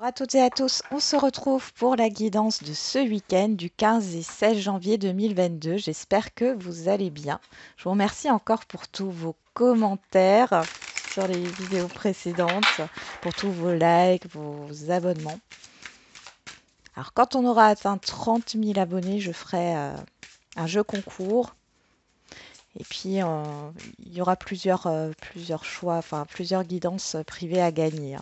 Bonjour à toutes et à tous, on se retrouve pour la guidance de ce week-end du 15 et 16 janvier 2022. J'espère que vous allez bien. Je vous remercie encore pour tous vos commentaires sur les vidéos précédentes, pour tous vos likes, vos abonnements. Alors quand on aura atteint 30 000 abonnés, je ferai un jeu concours. Et puis il y aura plusieurs choix, enfin plusieurs guidances privées à gagner.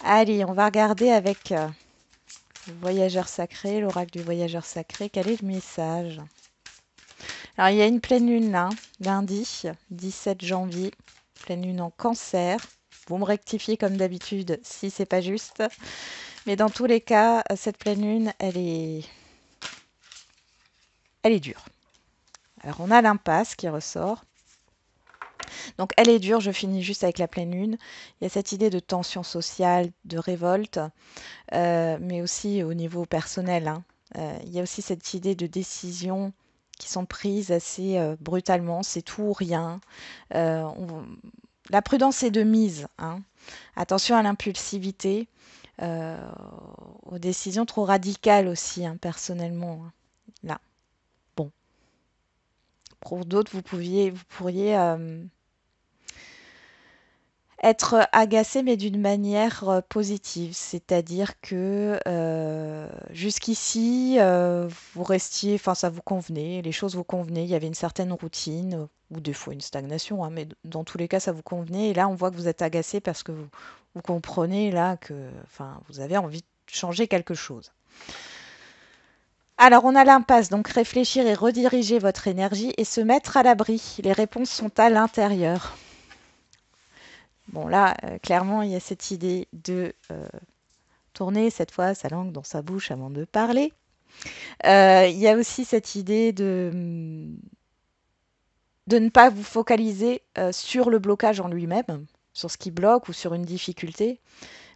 Allez, on va regarder avec le voyageur sacré, l'oracle du voyageur sacré. Quel est le message? Alors, il y a une pleine lune là, lundi 17 janvier, pleine lune en cancer. Vous me rectifiez comme d'habitude si c'est pas juste. Mais dans tous les cas, cette pleine lune, elle est dure. Alors, on a l'impasse qui ressort. Donc, elle est dure. Je finis juste avec la pleine lune. Il y a cette idée de tension sociale, de révolte, mais aussi au niveau personnel, hein. Il y a aussi cette idée de décision qui sont prises assez brutalement, c'est tout ou rien. Euh, on- La prudence est de mise, hein. Attention à l'impulsivité, euh, aux décisions trop radicales aussi, hein, personnellement, hein. Là, bon, pour d'autres, vous pourriez être agacé, mais d'une manière positive, c'est-à-dire que jusqu'ici, vous restiez, enfin ça vous convenait, les choses vous convenaient, il y avait une certaine routine, ou des fois une stagnation, hein, mais dans tous les cas ça vous convenait, et là on voit que vous êtes agacé parce que vous comprenez là que, enfin, vous avez envie de changer quelque chose. Alors on a l'impasse, donc réfléchir et rediriger votre énergie et se mettre à l'abri. Les réponses sont à l'intérieur. Bon, là, clairement, il y a cette idée de tourner cette fois sa langue dans sa bouche avant de parler. Il y a aussi cette idée de ne pas vous focaliser sur le blocage en lui-même, sur ce qui bloque ou sur une difficulté,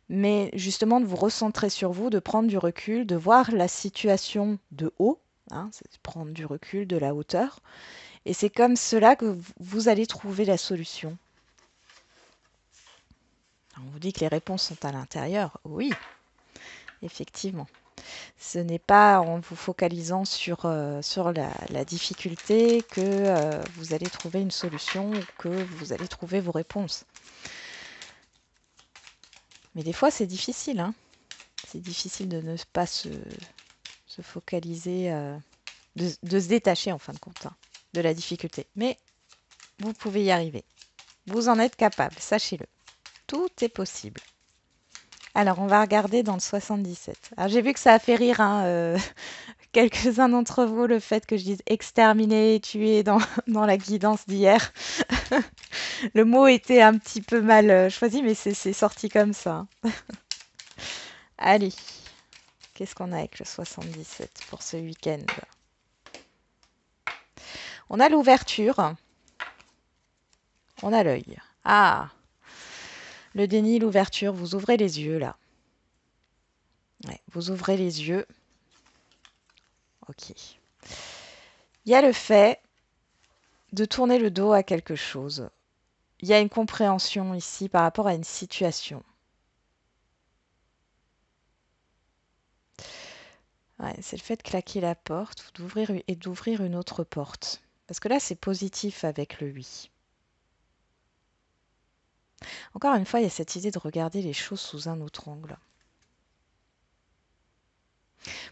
mais justement de vous recentrer sur vous, de prendre du recul, de voir la situation de haut, hein, c'est prendre du recul, de la hauteur. Et c'est comme cela que vous allez trouver la solution. On vous dit que les réponses sont à l'intérieur. Oui, effectivement. Ce n'est pas en vous focalisant sur la difficulté que vous allez trouver une solution ou que vous allez trouver vos réponses. Mais des fois, c'est difficile, hein. C'est difficile de ne pas se focaliser, de se détacher en fin de compte, hein, de la difficulté. Mais vous pouvez y arriver. Vous en êtes capable, sachez-le. Tout est possible. Alors, on va regarder dans le 77. Alors, j'ai vu que ça a fait rire, hein, quelques-uns d'entre vous le fait que je dise exterminer, tuer dans la guidance d'hier. Le mot était un petit peu mal choisi, mais c'est sorti comme ça. Allez, qu'est-ce qu'on a avec le 77 pour ce week-end? On a l'ouverture, on a l'œil. Ah, le déni, l'ouverture, vous ouvrez les yeux là. Ouais, vous ouvrez les yeux. Ok. Il y a le fait de tourner le dos à quelque chose. Il y a une compréhension ici par rapport à une situation. Ouais, c'est le fait de claquer la porte d'ouvrir une autre porte. Parce que là, c'est positif avec le oui. Encore une fois, il y a cette idée de regarder les choses sous un autre angle.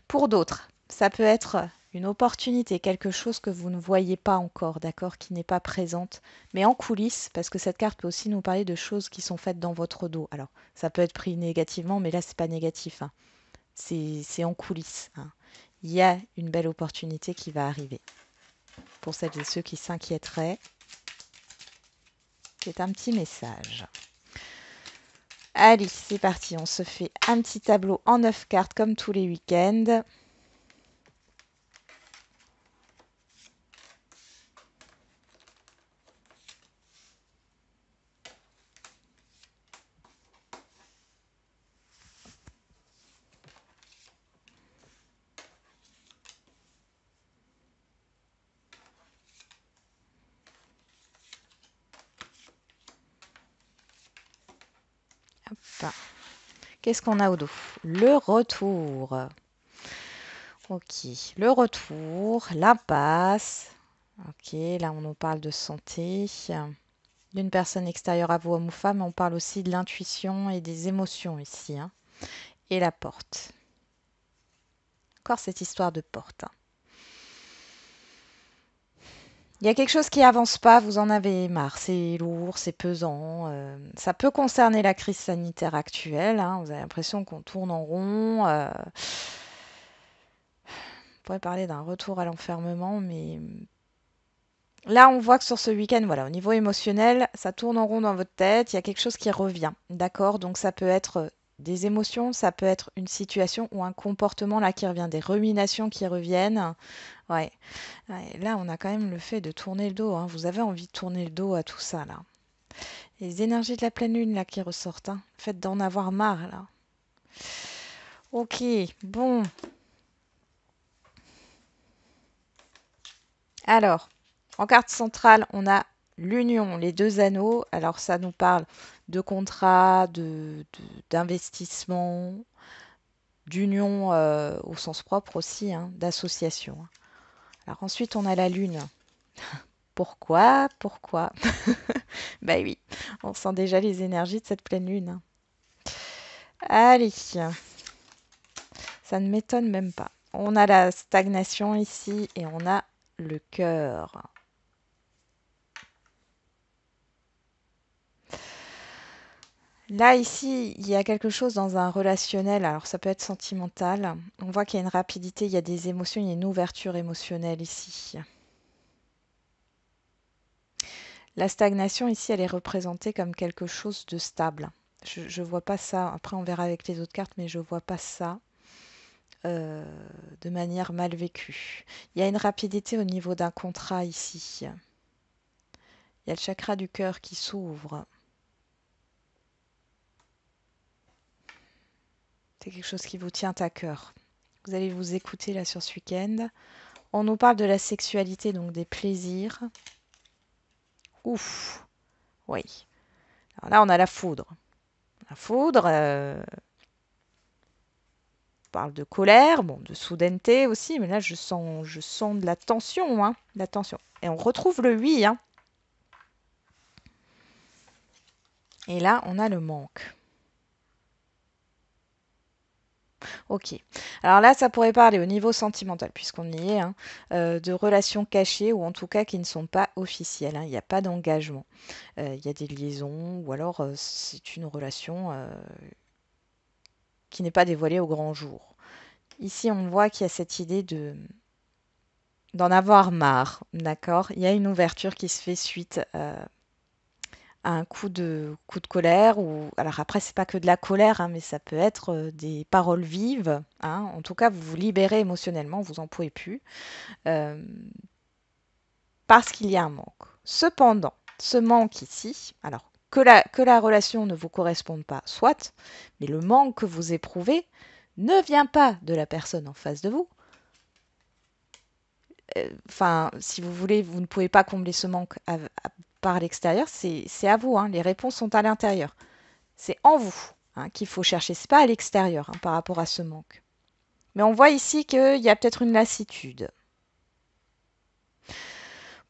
Pour d'autres, ça peut être une opportunité, quelque chose que vous ne voyez pas encore, d'accord, qui n'est pas présente, mais en coulisses, parce que cette carte peut aussi nous parler de choses qui sont faites dans votre dos. Alors, ça peut être pris négativement, mais là, c'est pas négatif, hein. C'est en coulisses, hein. Il y a une belle opportunité qui va arriver. Pour celles et ceux qui s'inquiéteraient, c'est un petit message. Allez, c'est parti, on se fait un petit tableau en 9 cartes comme tous les week-ends. Hop. Qu'est-ce qu'on a au dos? Le retour. Ok, le retour, l'impasse. Ok, là on nous parle de santé, d'une personne extérieure à vous, homme ou femme. On parle aussi de l'intuition et des émotions ici, hein. Et la porte. Encore cette histoire de porte, hein. Il y a quelque chose qui avance pas, vous en avez marre, c'est lourd, c'est pesant. Ça peut concerner la crise sanitaire actuelle, hein. Vous avez l'impression qu'on tourne en rond. On pourrait parler d'un retour à l'enfermement, mais là, on voit que sur ce week-end, voilà, au niveau émotionnel, ça tourne en rond dans votre tête, il y a quelque chose qui revient, d'accord? Donc ça peut être des émotions, ça peut être une situation ou un comportement là qui revient, des ruminations qui reviennent. Ouais. Ouais, là, on a quand même le fait de tourner le dos, hein. Vous avez envie de tourner le dos à tout ça, là. Les énergies de la pleine lune, là, qui ressortent, hein. Le fait d'en avoir marre, là. Ok, bon. Alors, en carte centrale, on a l'union, les deux anneaux. Alors, ça nous parle de contrat, d'investissement, d'union au sens propre aussi, hein, d'association. Alors ensuite, on a la lune. Pourquoi? Pourquoi? Bah oui, on sent déjà les énergies de cette pleine lune, hein. Allez, ça ne m'étonne même pas. On a la stagnation ici et on a le cœur. Là, ici, il y a quelque chose dans un relationnel, alors ça peut être sentimental. On voit qu'il y a une rapidité, il y a des émotions, il y a une ouverture émotionnelle ici. La stagnation ici, elle est représentée comme quelque chose de stable. Je vois pas ça, après on verra avec les autres cartes, mais je vois pas ça de manière mal vécue. Il y a une rapidité au niveau d'un contrat ici. Il y a le chakra du cœur qui s'ouvre. C'est quelque chose qui vous tient à cœur. Vous allez vous écouter là sur ce week-end. On nous parle de la sexualité, donc des plaisirs. Ouf, oui. Alors là, on a la foudre. La foudre, on parle de colère, bon, de soudaineté aussi, mais là, je sens de la tension, hein, de la tension. Et on retrouve le oui, hein. Et là, on a le manque. Ok. Alors là, ça pourrait parler au niveau sentimental, puisqu'on y est, hein, de relations cachées ou en tout cas qui ne sont pas officielles, hein. Il n'y a pas d'engagement. Il y a des liaisons ou alors c'est une relation qui n'est pas dévoilée au grand jour. Ici, on voit qu'il y a cette idée d'en avoir marre, d'accord? Il y a une ouverture qui se fait suite à un coup de colère ou alors après c'est pas que de la colère, hein, mais ça peut être des paroles vives, hein. En tout cas, vous vous libérez émotionnellement, vous en pouvez plus euh, parce qu'il y a un manque. Cependant, ce manque ici, alors que la relation ne vous corresponde pas, soit, mais le manque que vous éprouvez ne vient pas de la personne en face de vous. Enfin, si vous voulez, vous ne pouvez pas combler ce manque par l'extérieur, c'est à vous, hein. Les réponses sont à l'intérieur. C'est en vous, hein, qu'il faut chercher. C'est pas à l'extérieur, hein, par rapport à ce manque. Mais on voit ici qu'il y a peut-être une lassitude.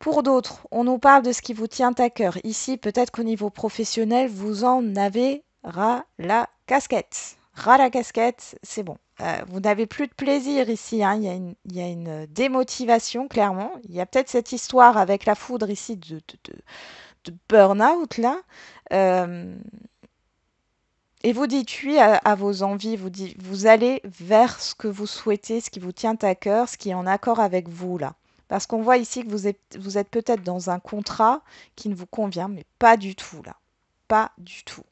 Pour d'autres, on nous parle de ce qui vous tient à cœur. Ici, peut-être qu'au niveau professionnel, vous en avez ras la casquette. Ras la casquette, c'est bon. Vous n'avez plus de plaisir ici, hein. Il y a une démotivation, clairement. Il y a peut-être cette histoire avec la foudre ici de burn-out, là. Euh, Et vous dites oui à vos envies, vous allez vers ce que vous souhaitez, ce qui vous tient à cœur, ce qui est en accord avec vous là. Parce qu'on voit ici que vous êtes peut-être dans un contrat qui ne vous convient, mais pas du tout là. Pas du tout.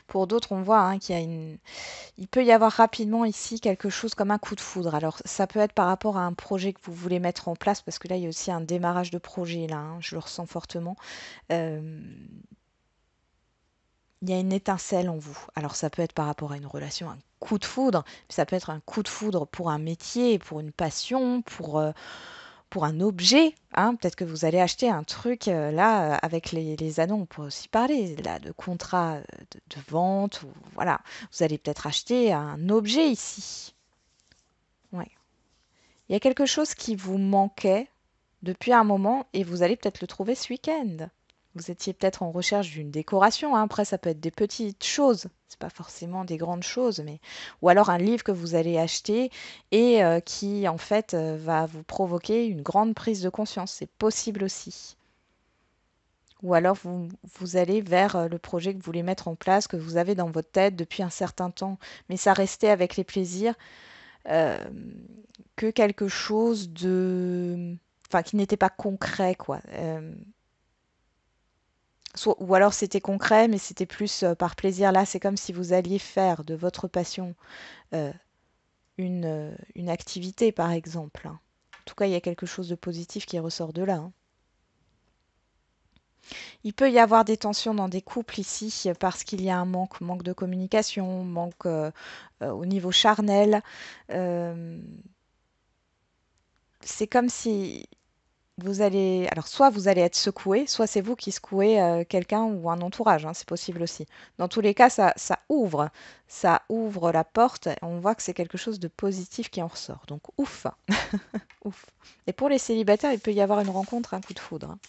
Pour d'autres, on voit, hein, il peut y avoir rapidement ici quelque chose comme un coup de foudre. Alors, ça peut être par rapport à un projet que vous voulez mettre en place, parce que là, il y a aussi un démarrage de projet là, hein, je le ressens fortement. Euh, il y a une étincelle en vous. Alors ça peut être par rapport à une relation, un coup de foudre, mais ça peut être un coup de foudre pour un métier, pour une passion, pour un objet, hein, peut-être que vous allez acheter un truc, là, avec les anneaux, on pourrait aussi parler là de contrat, de vente ou voilà. Vous allez peut-être acheter un objet ici. Ouais. Il y a quelque chose qui vous manquait depuis un moment et vous allez peut-être le trouver ce week-end. Vous étiez peut-être en recherche d'une décoration, hein. Après, ça peut être des petites choses. C'est pas forcément des grandes choses, mais ou alors un livre que vous allez acheter et qui en fait va vous provoquer une grande prise de conscience. C'est possible aussi. Ou alors vous allez vers le projet que vous voulez mettre en place, que vous avez dans votre tête depuis un certain temps, mais ça restait avec les plaisirs euh, que quelque chose de, enfin, qui n'était pas concret, quoi. Ou alors c'était concret, mais c'était plus par plaisir. Là, c'est comme si vous alliez faire de votre passion euh, une activité, par exemple, hein. En tout cas, il y a quelque chose de positif qui ressort de là, hein. Il peut y avoir des tensions dans des couples ici parce qu'il y a un manque de communication, manque au niveau charnel. Euh, c'est comme si vous allez, alors soit vous allez être secoué, soit c'est vous qui secouez quelqu'un ou un entourage, hein, c'est possible aussi. Dans tous les cas, ça ouvre la porte. On voit que c'est quelque chose de positif qui en ressort. Donc ouf, ouf. Et pour les célibataires, il peut y avoir une rencontre, un coup de foudre, hein.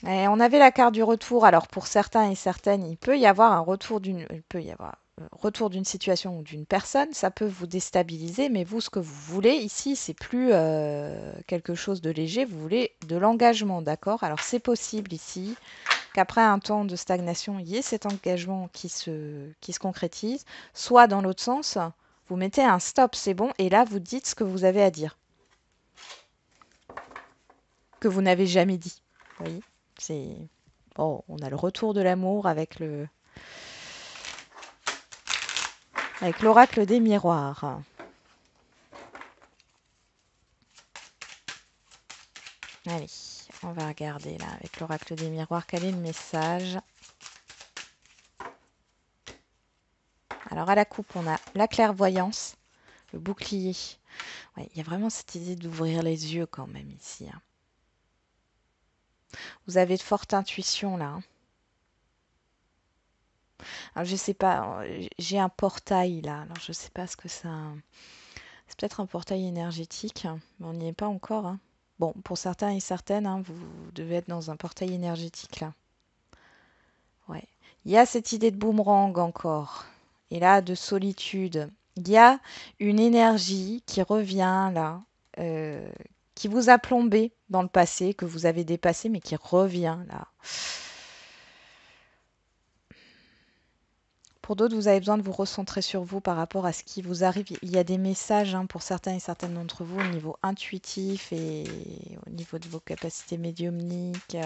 Et on avait la carte du retour. Alors pour certains et certaines, il peut y avoir un retour il peut y avoir retour d'une situation ou d'une personne. Ça peut vous déstabiliser, mais vous, ce que vous voulez ici, c'est plus quelque chose de léger. Vous voulez de l'engagement, d'accord? Alors c'est possible ici qu'après un temps de stagnation, il y ait cet engagement qui se concrétise. Soit dans l'autre sens, vous mettez un stop, c'est bon, et là vous dites ce que vous avez à dire, que vous n'avez jamais dit. Vous voyez? C'est oh, on a le retour de l'amour avec l'oracle des miroirs. Allez, on va regarder là avec l'oracle des miroirs quel est le message. Alors à la coupe, on a la clairvoyance, le bouclier. Ouais, il y a vraiment cette idée d'ouvrir les yeux quand même ici, hein. Vous avez de fortes intuitions là, hein. Alors je sais pas, j'ai un portail là. Alors je sais pas ce que ça. C'est peut-être un portail énergétique, mais on n'y est pas encore, hein. Bon, pour certains et certaines, hein, vous devez être dans un portail énergétique là. Ouais. Il y a cette idée de boomerang encore. Et là, de solitude. Il y a une énergie qui revient là, euh, qui vous a plombé dans le passé, que vous avez dépassé, mais qui revient là. Pour d'autres, vous avez besoin de vous recentrer sur vous par rapport à ce qui vous arrive. Il y a des messages, hein, pour certains et certaines d'entre vous au niveau intuitif et au niveau de vos capacités médiumniques.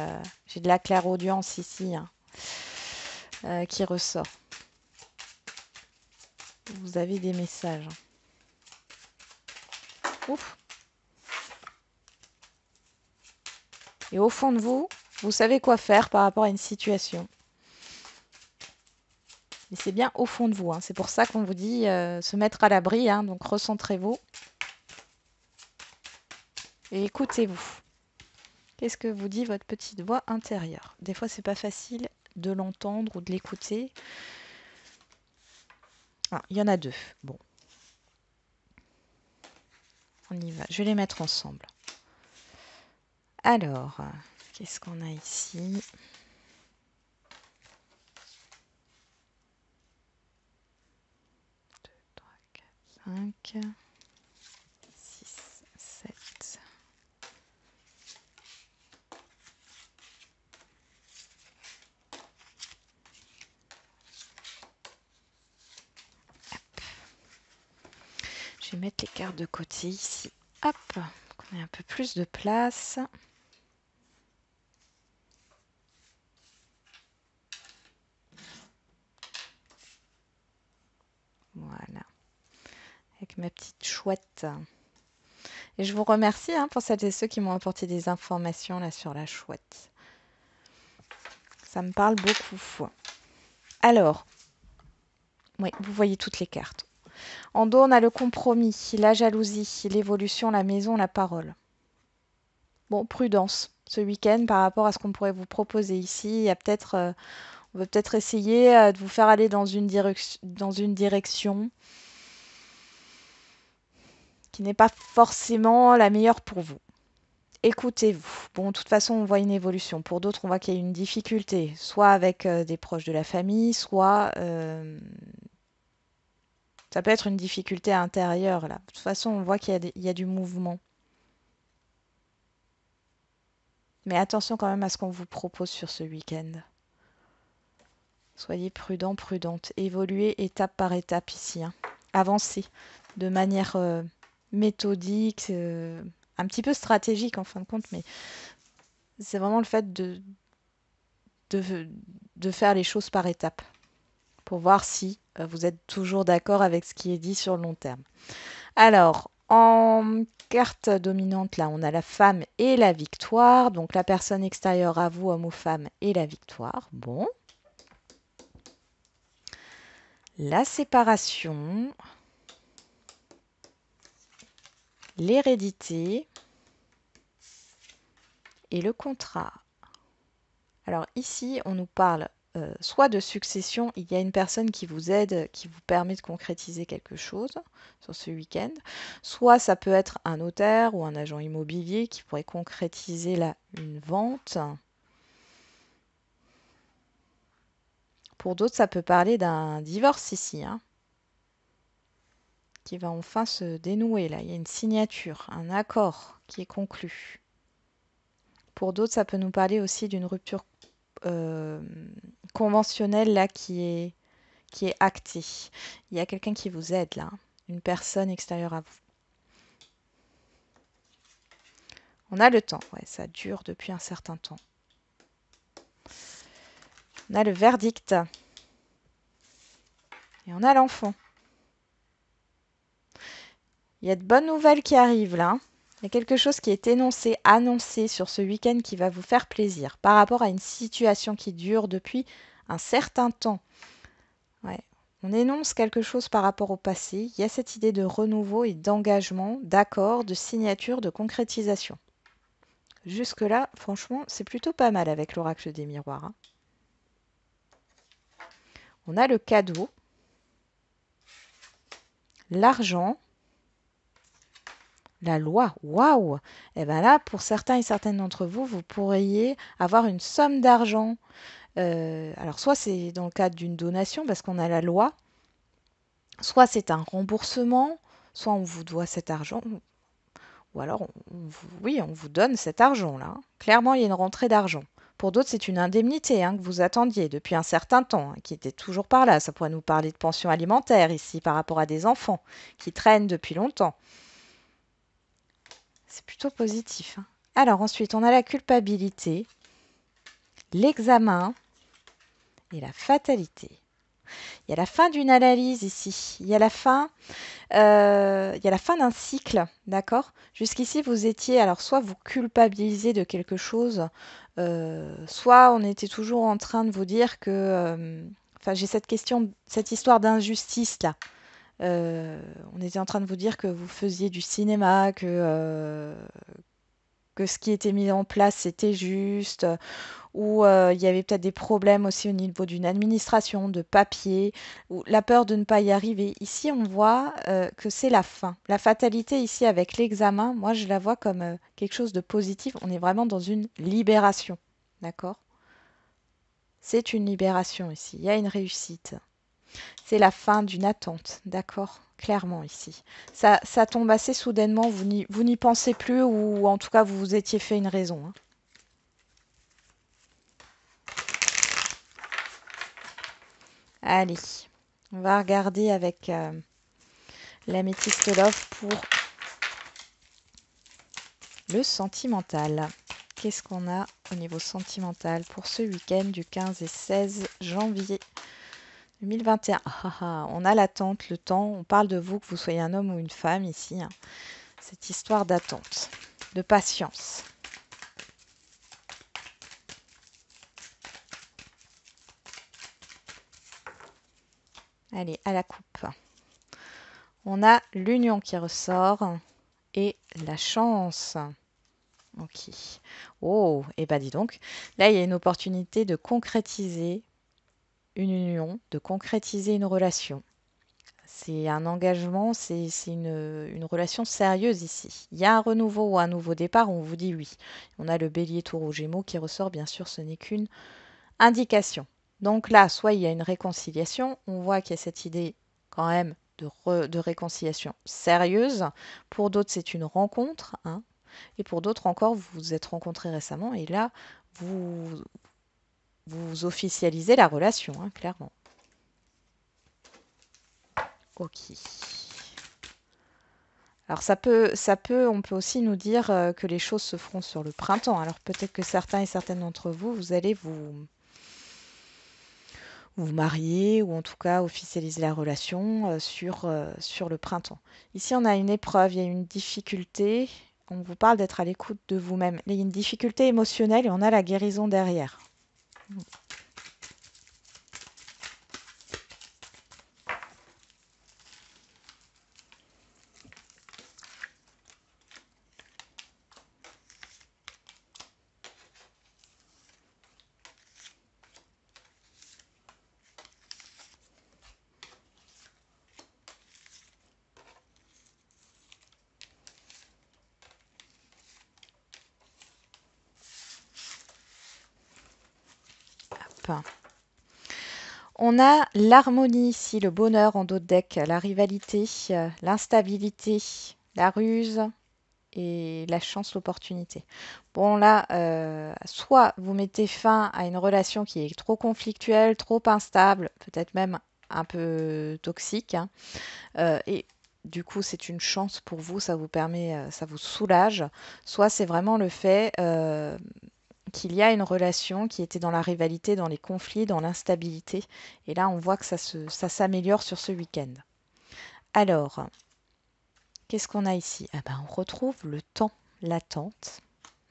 J'ai de la clairaudience ici, hein, qui ressort. Vous avez des messages. Ouf. Et au fond de vous, vous savez quoi faire par rapport à une situation. Et c'est bien au fond de vous, hein. C'est pour ça qu'on vous dit se mettre à l'abri, hein. Donc recentrez-vous et écoutez-vous. Qu'est-ce que vous dit votre petite voix intérieure? Des fois, c'est pas facile de l'entendre ou de l'écouter. Ah, il y en a deux. Bon, on y va. Je vais les mettre ensemble. Alors, qu'est-ce qu'on a ici? 2, 3, 4, 5, 6, 7. Je vais mettre les cartes de côté ici. Hop, qu'on ait un peu plus de place. Voilà, avec ma petite chouette. Et je vous remercie, hein, pour celles et ceux qui m'ont apporté des informations là sur la chouette. Ça me parle beaucoup. Alors, oui, vous voyez toutes les cartes. En dos, on a le compromis, la jalousie, l'évolution, la maison, la parole. Bon, prudence ce week-end par rapport à ce qu'on pourrait vous proposer ici. Il y a peut-être, on va peut-être essayer de vous faire aller dans une direction qui n'est pas forcément la meilleure pour vous. Écoutez-vous. Bon, de toute façon, on voit une évolution. Pour d'autres, on voit qu'il y a une difficulté, soit avec des proches de la famille, soit ça peut être une difficulté intérieure, là. De toute façon, on voit qu'il y a du mouvement. Mais attention quand même à ce qu'on vous propose sur ce week-end. Soyez prudent, prudente. Évoluez étape par étape ici, hein. Avancez de manière méthodique, un petit peu stratégique en fin de compte, mais c'est vraiment le fait de, de faire les choses par étapes pour voir si vous êtes toujours d'accord avec ce qui est dit sur le long terme. Alors, en carte dominante, là, on a la femme et la victoire. Donc, la personne extérieure à vous, homme ou femme, et la victoire. Bon. La séparation. L'hérédité. Et le contrat. Alors, ici, on nous parle soit de succession, il y a une personne qui vous aide, qui vous permet de concrétiser quelque chose sur ce week-end, soit ça peut être un notaire ou un agent immobilier qui pourrait concrétiser une vente. Pour d'autres, ça peut parler d'un divorce ici, hein, qui va enfin se dénouer. Là, il y a une signature, un accord qui est conclu. Pour d'autres, ça peut nous parler aussi d'une rupture conventionnelle là qui est acté. Il y a quelqu'un qui vous aide là, une personne extérieure à vous. On a le temps, ouais, ça dure depuis un certain temps. On a le verdict. Et on a l'enfant. Il y a de bonnes nouvelles qui arrivent là. Il y a quelque chose qui est énoncé, annoncé sur ce week-end qui va vous faire plaisir par rapport à une situation qui dure depuis un certain temps. Ouais. On énonce quelque chose par rapport au passé. Il y a cette idée de renouveau et d'engagement, d'accord, de signature, de concrétisation. Jusque-là, franchement, c'est plutôt pas mal avec l'oracle des miroirs, hein. On a le cadeau, l'argent, la loi. Waouh! Et bien là, pour certains et certaines d'entre vous, vous pourriez avoir une somme d'argent. Alors, soit c'est dans le cadre d'une donation, parce qu'on a la loi, soit c'est un remboursement, soit on vous doit cet argent, ou alors, oui, on vous donne cet argent-là. Clairement, il y a une rentrée d'argent. Pour d'autres, c'est une indemnité hein, que vous attendiez depuis un certain temps, hein, qui était toujours par là. Ça pourrait nous parler de pension alimentaire ici par rapport à des enfants qui traînent depuis longtemps. C'est plutôt positif, hein. Alors ensuite, on a la culpabilité, l'examen et la fatalité. Il y a la fin d'une analyse ici. Il y a la fin d'un cycle, d'accord? Jusqu'ici, vous étiez, alors soit vous culpabilisez de quelque chose, soit on était toujours en train de vous dire que, enfin, j'ai cette question, cette histoire d'injustice là. On était en train de vous dire que vous faisiez du cinéma, que ce qui était mis en place c'était juste, ou il y avait peut-être des problèmes aussi au niveau d'une administration, de papier, ou la peur de ne pas y arriver. Ici, on voit que c'est la fin. La fatalité ici avec l'examen, moi je la vois comme quelque chose de positif. On est vraiment dans une libération. D'accord? C'est une libération ici. Il y a une réussite. C'est la fin d'une attente. D'accord? Clairement ici. Ça tombe assez soudainement. Vous n'y pensez plus ou en tout cas vous vous étiez fait une raison, hein. Allez, on va regarder avec l'améthyste love pour le sentimental. Qu'est-ce qu'on a au niveau sentimental pour ce week-end du 15 et 16 janvier 2021? On a l'attente, le temps. On parle de vous, que vous soyez un homme ou une femme ici, hein. Cette histoire d'attente, de patience. Allez, à la coupe. On a l'union qui ressort et la chance. Ok. Oh, et ben dis donc, là il y a une opportunité de concrétiser une union, de concrétiser une relation. C'est un engagement, c'est une relation sérieuse ici. Il y a un renouveau ou un nouveau départ, on vous dit oui. On a le bélier taureau gémeaux qui ressort, bien sûr, ce n'est qu'une indication. Donc là, soit il y a une réconciliation, on voit qu'il y a cette idée quand même de réconciliation sérieuse. Pour d'autres, c'est une rencontre, hein. Et pour d'autres encore, vous vous êtes rencontrés récemment et là, vous, vous officialisez la relation, hein, clairement. Ok. Alors on peut aussi nous dire que les choses se feront sur le printemps. Alors peut-être que certains et certaines d'entre vous, vous allez vous marier ou en tout cas officialiser la relation sur le printemps. Ici, on a une épreuve, il y a une difficulté. On vous parle d'être à l'écoute de vous-même. Il y a une difficulté émotionnelle et on a la guérison derrière. Hop. On a l'harmonie ici, le bonheur en dos de deck, la rivalité, l'instabilité, la ruse et la chance, l'opportunité. Bon là, soit vous mettez fin à une relation qui est trop conflictuelle, trop instable, peut-être même un peu toxique, hein, et du coup c'est une chance pour vous, ça vous permet, ça vous soulage. Soit c'est vraiment le fait qu'il y a une relation qui était dans la rivalité, dans les conflits, dans l'instabilité. Et là, on voit que ça s'améliore sur ce week-end. Alors, qu'est-ce qu'on a ici? Ah ben, on retrouve le temps, l'attente.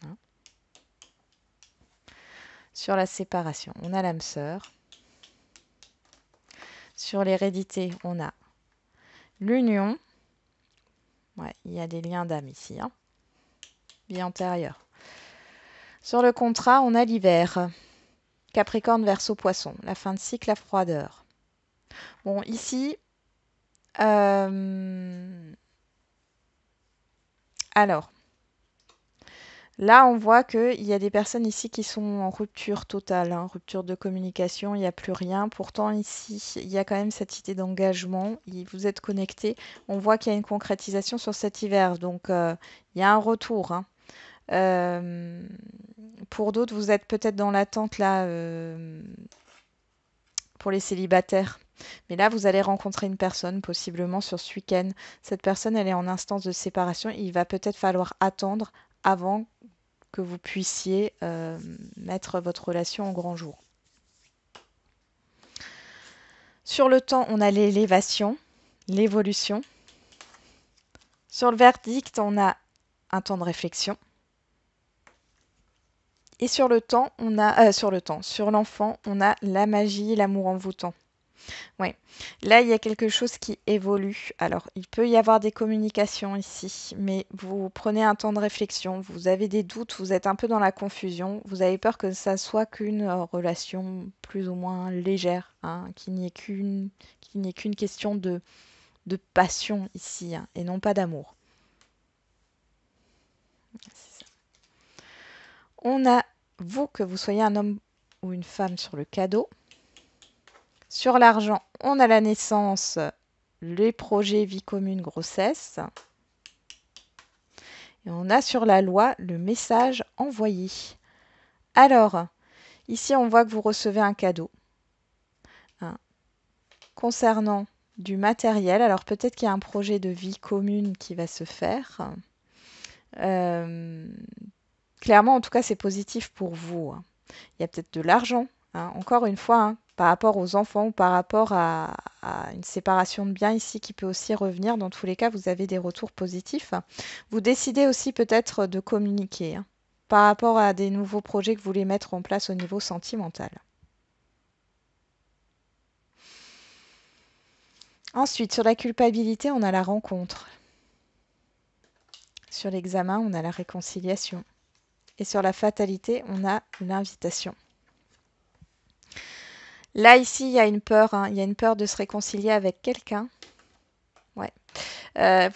Hein. Sur la séparation, on a l'âme sœur. Sur l'hérédité, on a l'union. Ouais, il y a des liens d'âme ici. Hein. Vie antérieure. Sur le contrat, on a l'hiver. Capricorne, Verseau, Poisson. La fin de cycle, la froideur. Bon, ici, alors, là, on voit qu'il y a des personnes ici qui sont en rupture totale, hein, rupture de communication, il n'y a plus rien. Pourtant, ici, il y a quand même cette idée d'engagement. Vous êtes connectés. On voit qu'il y a une concrétisation sur cet hiver. Donc, il y a un retour. Hein. Euh, pour d'autres, vous êtes peut-être dans l'attente là pour les célibataires. Mais là, vous allez rencontrer une personne, possiblement sur ce week-end. Cette personne, elle est en instance de séparation. Il va peut-être falloir attendre avant que vous puissiez mettre votre relation au grand jour. Sur le temps, on a l'élévation, l'évolution. Sur le verdict, on a un temps de réflexion. Et sur le temps, sur l'enfant, on a la magie, l'amour envoûtant. Oui, là, il y a quelque chose qui évolue. Alors, il peut y avoir des communications ici, mais vous prenez un temps de réflexion, vous avez des doutes, vous êtes un peu dans la confusion, vous avez peur que ça soit qu'une relation plus ou moins légère, hein, qu'il n'y ait qu'une question de passion ici, hein, et non pas d'amour. On a, vous, que vous soyez un homme ou une femme sur le cadeau. Sur l'argent, on a la naissance, les projets, vie commune, grossesse. Et on a sur la loi le message envoyé. Alors, ici, on voit que vous recevez un cadeau. Hein, concernant du matériel, alors peut-être qu'il y a un projet de vie commune qui va se faire. Clairement, en tout cas, c'est positif pour vous. Hein. Il y a peut-être de l'argent. Hein. Encore une fois, hein, par rapport aux enfants ou par rapport à une séparation de biens ici qui peut aussi revenir. Dans tous les cas, vous avez des retours positifs. Vous décidez aussi peut-être de communiquer hein, par rapport à des nouveaux projets que vous voulez mettre en place au niveau sentimental. Ensuite, sur la culpabilité, on a la rencontre. Sur l'examen, on a la réconciliation. Et sur la fatalité, on a l'invitation. Là, ici, il y a une peur. Il y a une peur de se réconcilier avec quelqu'un. Ouais.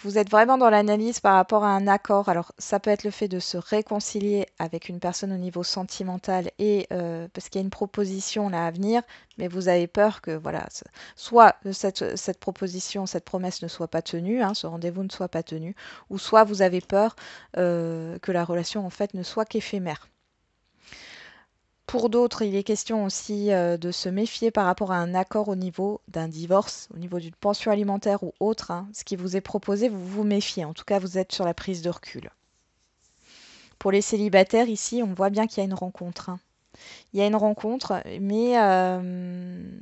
Vous êtes vraiment dans l'analyse par rapport à un accord. Alors, ça peut être le fait de se réconcilier avec une personne au niveau sentimental et parce qu'il y a une proposition là à venir, mais vous avez peur que voilà, soit cette proposition, cette promesse ne soit pas tenue, ce rendez-vous ne soit pas tenu, ou soit vous avez peur que la relation en fait ne soit qu'éphémère. Pour d'autres, il est question aussi de se méfier par rapport à un accord au niveau d'un divorce, au niveau d'une pension alimentaire ou autre. Ce qui vous est proposé, vous vous méfiez. En tout cas, vous êtes sur la prise de recul. Pour les célibataires, ici, on voit bien qu'il y a une rencontre. Il y a une rencontre, mais il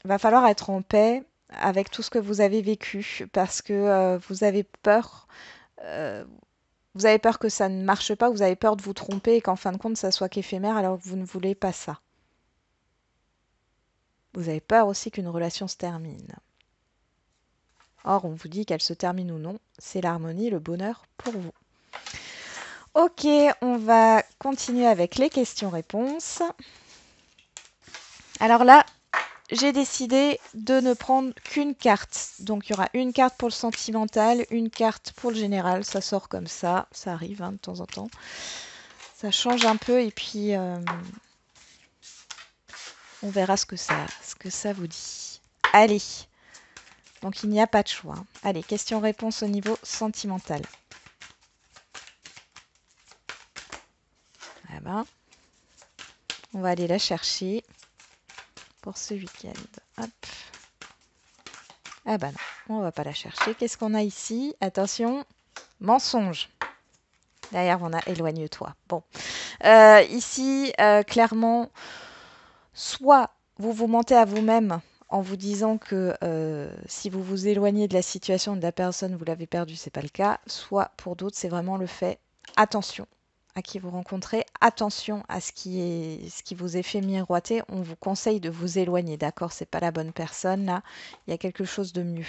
va falloir être en paix avec tout ce que vous avez vécu parce que vous avez peur. Vous avez peur que ça ne marche pas, vous avez peur de vous tromper et qu'en fin de compte, ça soit qu'éphémère alors que vous ne voulez pas ça. Vous avez peur aussi qu'une relation se termine. Or, on vous dit qu'elle se termine ou non, c'est l'harmonie, le bonheur pour vous. Ok, on va continuer avec les questions-réponses. Alors là, j'ai décidé de ne prendre qu'une carte. Donc, il y aura une carte pour le sentimental, une carte pour le général. Ça sort comme ça, ça arrive de temps en temps. Ça change un peu et puis on verra ce que ça vous dit. Allez, donc il n'y a pas de choix. Allez, question-réponse au niveau sentimental. Ah ben, on va aller la chercher pour ce week-end. Hop. Ah ben non, on va pas la chercher. Qu'est-ce qu'on a ici? Attention, mensonge. Derrière, on a éloigne-toi. Bon, ici, clairement, soit vous vous mentez à vous-même en vous disant que si vous vous éloignez de la situation de la personne, vous l'avez perdue, c'est pas le cas. Soit pour d'autres, c'est vraiment le fait, attention à qui vous rencontrez, attention à ce qui vous est fait miroiter. On vous conseille de vous éloigner, d'accord? C'est pas la bonne personne là. Il y a quelque chose de mieux.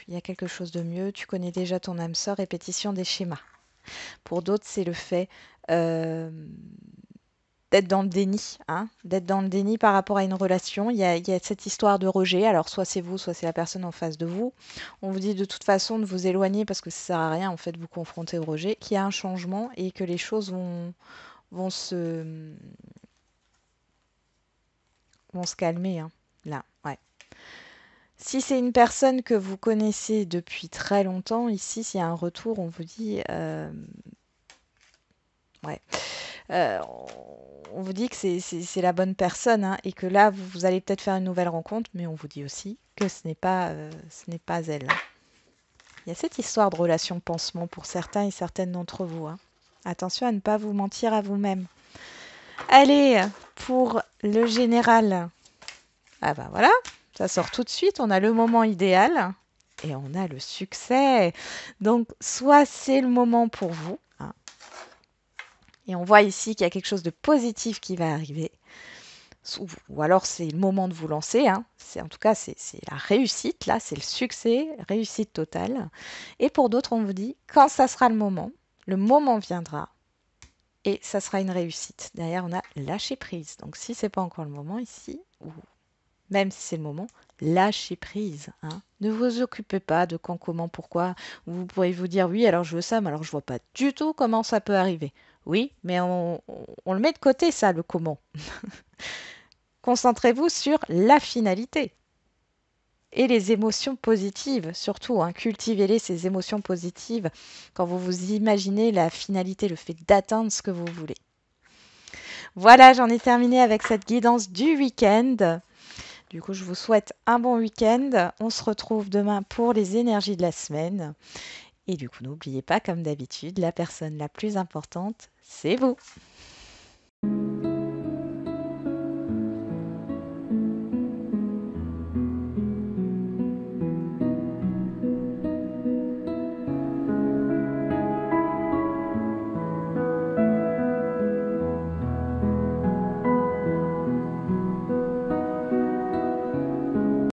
Il y a quelque chose de mieux. Tu connais déjà ton âme sœur, répétition des schémas. Pour d'autres, c'est le fait d'être dans le déni, d'être dans le déni par rapport à une relation. Il y a cette histoire de rejet, alors soit c'est vous, soit c'est la personne en face de vous. On vous dit de toute façon de vous éloigner parce que ça sert à rien en fait de vous confronter au rejet, qu'il y a un changement et que les choses vont se calmer, là, ouais. Si c'est une personne que vous connaissez depuis très longtemps, ici, s'il y a un retour, on vous dit... ouais. On vous dit que c'est la bonne personne et que là, vous allez peut-être faire une nouvelle rencontre, mais on vous dit aussi que ce n'est pas elle. Il y a cette histoire de relation pansement pour certains et certaines d'entre vous. Attention à ne pas vous mentir à vous-même. Allez, pour le général. Ah ben voilà, ça sort tout de suite. On a le moment idéal et on a le succès. Donc, soit c'est le moment pour vous, et on voit ici qu'il y a quelque chose de positif qui va arriver. Ou alors c'est le moment de vous lancer. En tout cas, c'est la réussite. Là, c'est le succès, réussite totale. Et pour d'autres, on vous dit, quand ça sera le moment viendra. Et ça sera une réussite. Derrière, on a lâché prise. Donc, si ce n'est pas encore le moment ici, ou même si c'est le moment, lâchez prise. Ne vous occupez pas de quand, comment, pourquoi. Vous pourrez vous dire, oui, alors je veux ça, mais alors je ne vois pas du tout comment ça peut arriver. Oui, mais on le met de côté, ça, le comment. Concentrez-vous sur la finalité. Et les émotions positives, surtout, cultivez-les, ces émotions positives, quand vous vous imaginez la finalité, le fait d'atteindre ce que vous voulez. Voilà, j'en ai terminé avec cette guidance du week-end. Du coup, je vous souhaite un bon week-end. On se retrouve demain pour les énergies de la semaine. Et du coup, n'oubliez pas, comme d'habitude, la personne la plus importante, c'est vous.